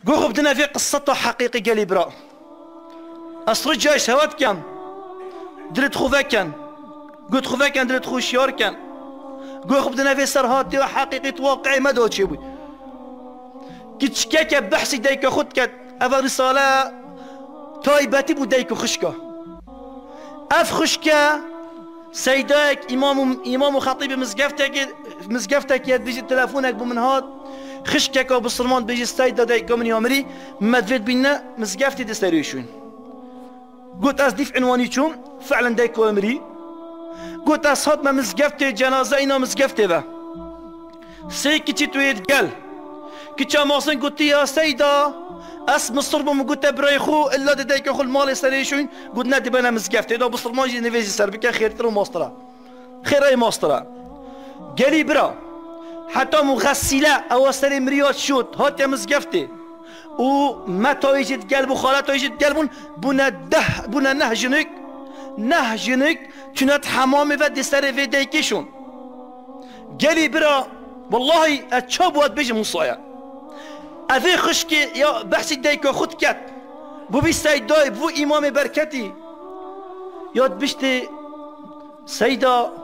قوخ بدنا في قصته حقيقي قالي برا أسرج جاي شهوات كان درت خوفا كان قلت خوفا كان درت خو شيار كان قوخ بدنا في سرهاتي وحقيقي واقعي ما دوت شيء كتشكاك بحثي دايك خد كات أفا رسالة طيباتي بو دايك خشكا أف خشكا سيداك إمام خطيب مزقفتك يد بيجي تلفونك بمن هاد خشكك وبالصرمان بيجي سيدا دايك من يومري مدفت بينا مزقفتي دستريشون قلت أصديف عنواني شوم فعلا دايك وامري قلت أصهد ما مزقفتي جنازة إنا مزقفتي با سيكي تويد قال كيتشا ماسن قلت يا سيدة اسم الصربة قلت بريخو الا دايك اخو المال يسريشون قلت نادي بنا مزقفتي دو بصر ماجي نفيزي سربكا خير ترو ماسترا خير اي ماسترا قالي برا حتى مغسلة او سري مريوت شوت هات يا مزقفتي وما تويجد قلب وخالات تويجد قلبون بنا نهجنك كنت حمامي فدي سري في دايكيشون قالي برا والله اتشاب واد بيجي مصايا أذي خشكي يا بحثي دايكو خد كات بو بيستاي داي بو إمام بركتي ياد بشتي سيدا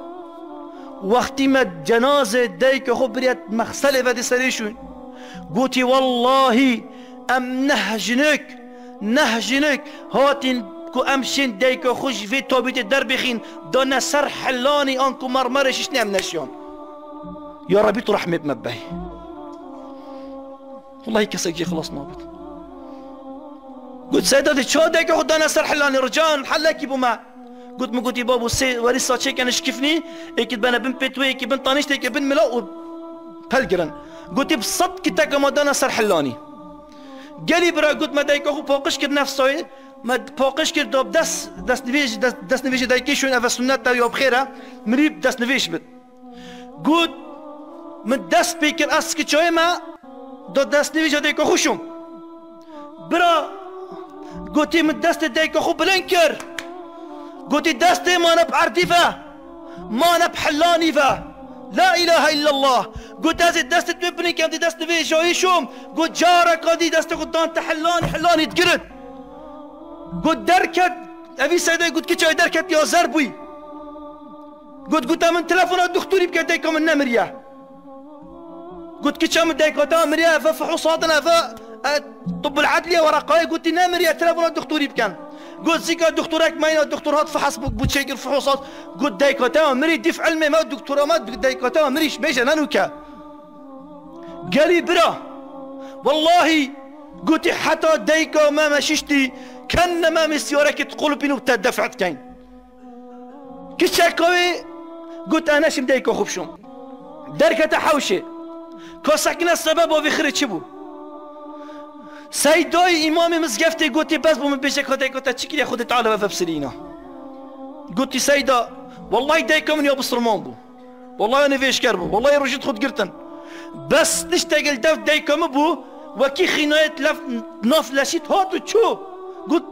وقتی ما جنازه دايكو خو بريت مغسله ودي سريشون قوتي والله ام نهجنك هاتين كو امشين دايكو خوش في توبيت دربخين دانا سر حلاني انكو مرمرش اشنام نشيون يا ربي تو رحمة مبهي والله كسك خلاص نابت قلت سيداتي شو دايك خد انا سر حلاني رجال حلاكي بما قلت ما قلت بابو سي وريسا شي كان شكفني اكيد بنا بن بيتوي اكيد بن طانشتي اكيد بن ملاو بلقرن قلت بصدق كتاك ما دانا سر حلاني قالي برا قلت ما دايك اخو فوقش كر نفسه ما فوقش كر دوب دس نفيج دايكي شو انا سنت يا بخيره مريب دس نفيج بت قلت من دست بيكر اسكي شوي ما دو دست نفيج دايك اخوشم برا قلت من دست دايك اخو بلنكر قلت دستي ما انا بعرتفه ما انا بحلاني فه لا اله الا الله قلت هذه دست تبني كان دي دست في شويشوم قلت جارك هذه دست قدام حلاني تقرد قلت دركت ابي سيدي قلت كي دركت يا زربوي قلت من تلفون الدكتور يبقى دايكم النمريه قلت كي من دايكم مريا ففحوصاتنا طب العدليه ورقاي قلت نمريه تلفون الدكتور يبقى قلت زيك دكتورك ما الدكتور هاد فحص بتشيك الفحوصات قلت دايكوتا مري ديف علمي ما الدكتوره ما دايكوتا مريش بيجا نانوكا قالي برا والله قلت حتى دايكو ما مشيشتي كان ما مسيورك تقول بينو بتدفعت كاين كشاكوي قلت انا شم دايكو خبشم دركة حوشي كوسكنا السبب وفي خرج شبو سيدوي امامي مزقفتي قلت بس بو من بيشك دايكو تشكي خذ تعالى بفسرينا قلت سيدا والله دايكو من يوم بصرمان بو والله انا فيش كربو والله رجيت خد قرتن بس نشتغل دايكو بو وكي خينايت لف ناف لاشيت هاتو تشو قلت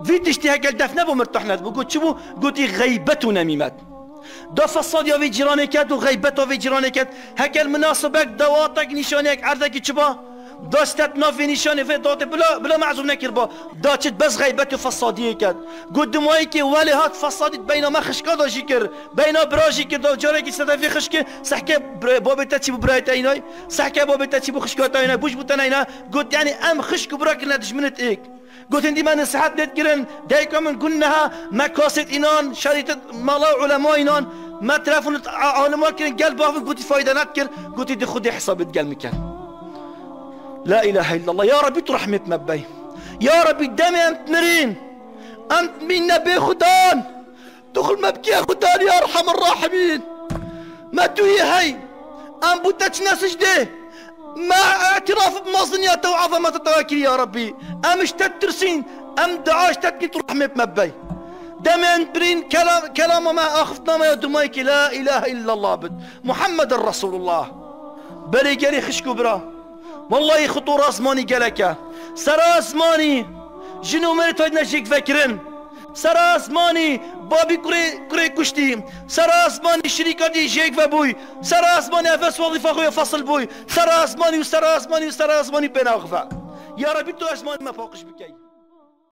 في تشتيها قال دفنا بو مرتاحنا قلت شبو قلت غيبته نميمات دا فصاد يا في جيرانك وغيبته في جيرانك هكا المناسبك دواتك نشانك عرضك تشبا داشتت نافي نشاني في دوت بلا معزوم نكربا داشت بس غيبته فصاديه كاد قد مايكي ولي هات فصادت بين ما خشكا دا جيكر بين براجي كر دا جارك سدا في خشكه سحكه بابي تاتشي برايت ايناي سحكه بابي تاتشي بخشكات ايناي بوش بوتناينا قلت يعني ام خشك براك ندش منت ايك قلت عندي ما نصحت نتقرن دايكم من كنها مكاسد إنان شريطة مالا علماء إنان ما تلافون علماء كن قلب بافن قلت فايدة نتكر قلت دي خدي حساب تقل مكان لا إله إلا الله يا ربي ترحمة مباي يا ربي دمي أنت مرين أنت من نبي خدان دخل مبكي يا خدان يا أرحم الراحمين ما توي هاي أم بوتاتش ناس جديه مع اعتراف بمصنياته وعظمة التواكل يا ربي ام اشتترسين ام دعاش تتكي رحمة مباي دمين برين كلام ما اخفتنا ما يدمايك لا اله الا الله بد محمد رسول الله بري قالي خشكو برا والله خطور اسماني قالك سرا اسماني جنو مريت فايدنا شيك فكرن سرا اسماني بابي كري كشتي سرا اسماني شريكة دي جيك فبوي سرا اسماني افس وظيفة خويا فصل بوي سرا اسماني وسرا اسماني وسرا اسماني بين اغفى يا ربي تو اسمان ما فوقش بكي